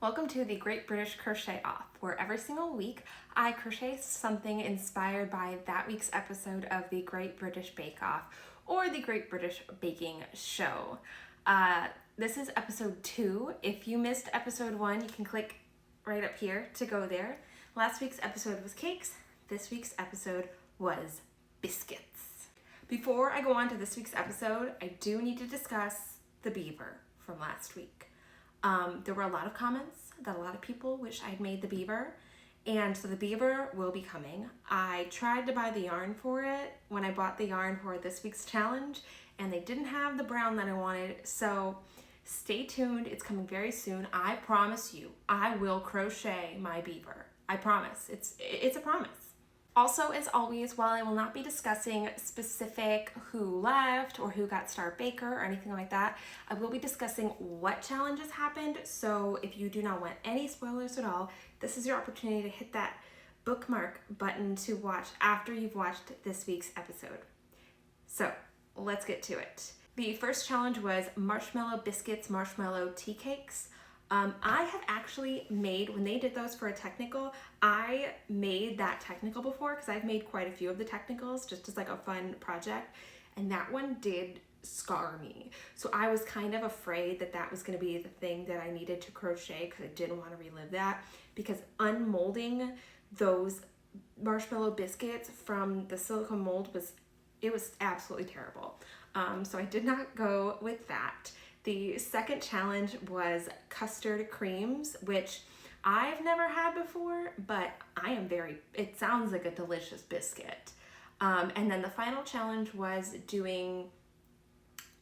Welcome to the Great British Crochet Off, where every single week I crochet something inspired by that week's episode of the Great British Bake Off or the Great British Baking Show. This is episode 2. If you missed episode 1, you can click right up here to go there. Last week's episode was cakes. This week's episode was biscuits. Before I go on to this week's episode, I do need to discuss the beaver from last week. There were a lot of comments that a lot of people wish I'd made the beaver, and so the beaver will be coming. I tried to buy the yarn for it when I bought the yarn for this week's challenge, and they didn't have the brown that I wanted, so stay tuned. It's coming very soon. I promise you, I will crochet my beaver. I promise. It's a promise. Also, as always, while I will not be discussing specific who left or who got star baker or anything like that, I will be discussing what challenges happened. So if you do not want any spoilers at all, this is your opportunity to hit that bookmark button to watch after you've watched this week's episode. So let's get to it. The first challenge was marshmallow biscuits, marshmallow tea cakes. I have actually made, when they did those for a technical, I made that technical before because I've made quite a few of the technicals just as like a fun project, and that one did scar me. So I was kind of afraid that that was going to be the thing that I needed to crochet because I didn't want to relive that, because unmolding those marshmallow biscuits from the silicone mold was absolutely terrible. So I did not go with that. The second challenge was custard creams, which I've never had before, but it sounds like a delicious biscuit. And then the final challenge was doing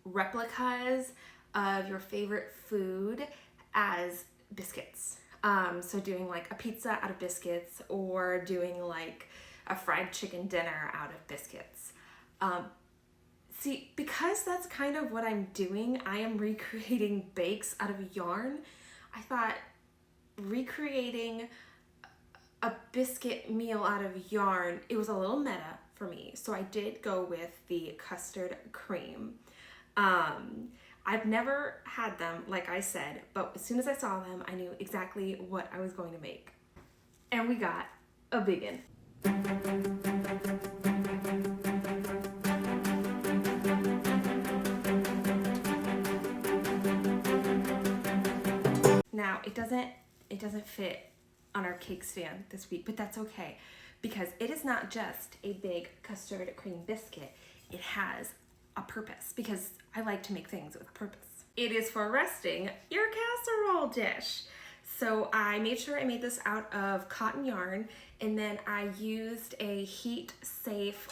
replicas of your favorite food as biscuits. So doing like a pizza out of biscuits, or doing like a fried chicken dinner out of biscuits. See, because that's kind of what I'm doing, I am recreating bakes out of yarn. I thought recreating a biscuit meal out of yarn, it was a little meta for me. So I did go with the custard cream. I've never had them, like I said, but as soon as I saw them, I knew exactly what I was going to make. And we got a biggin. Now, it doesn't fit on our cake stand this week, but that's okay, because it is not just a big custard cream biscuit. It has a purpose, because I like to make things with a purpose. It is for resting your casserole dish. So I made sure I made this out of cotton yarn, and then I used a heat safe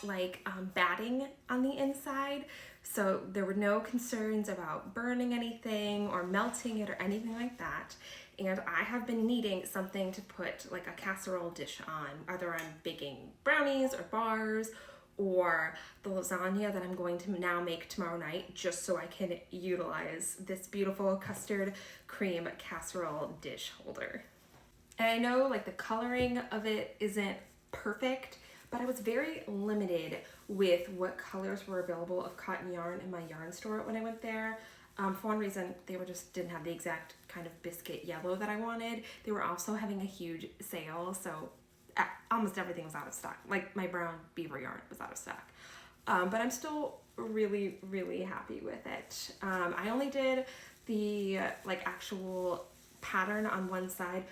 batting on the inside, so there were no concerns about burning anything or melting it or anything like that. And I have been needing something to put like a casserole dish on, either I'm baking brownies or bars or the lasagna that I'm going to now make tomorrow night, just so I can utilize this beautiful custard cream casserole dish holder. And I know like the coloring of it isn't perfect, but I was very limited with what colors were available of cotton yarn in my yarn store when I went there. For one reason, they didn't have the exact kind of biscuit yellow that I wanted. They were also having a huge sale, so almost everything was out of stock. Like my brown beaver yarn was out of stock. But I'm still really, really happy with it. I only did the actual pattern on one side.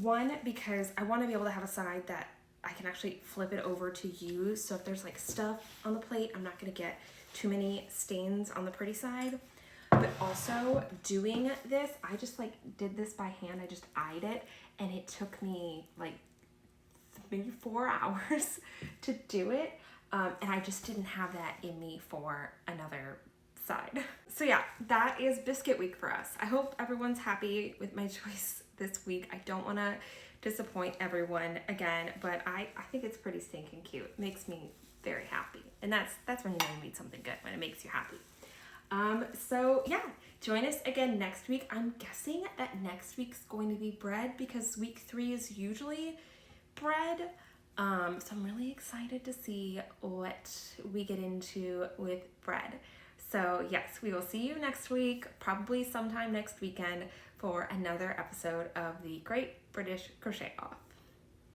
One, because I want to be able to have a side that I can actually flip it over to use. So if there's like stuff on the plate, I'm not going to get too many stains on the pretty side. But also doing this, I just did this by hand. I just eyed it, and it took me maybe 4 hours to do it. And I just didn't have that in me for another side. So yeah, that is biscuit week for us. I hope everyone's happy with my choice this week. I don't want to disappoint everyone again, but I think it's pretty stinking cute. It makes me very happy. And that's when you know you made something good, when it makes you happy. So yeah, join us again next week. I'm guessing that next week's going to be bread, because week 3 is usually bread. So I'm really excited to see what we get into with bread. So yes, we will see you next week, probably sometime next weekend, for another episode of the Great British Crochet Off.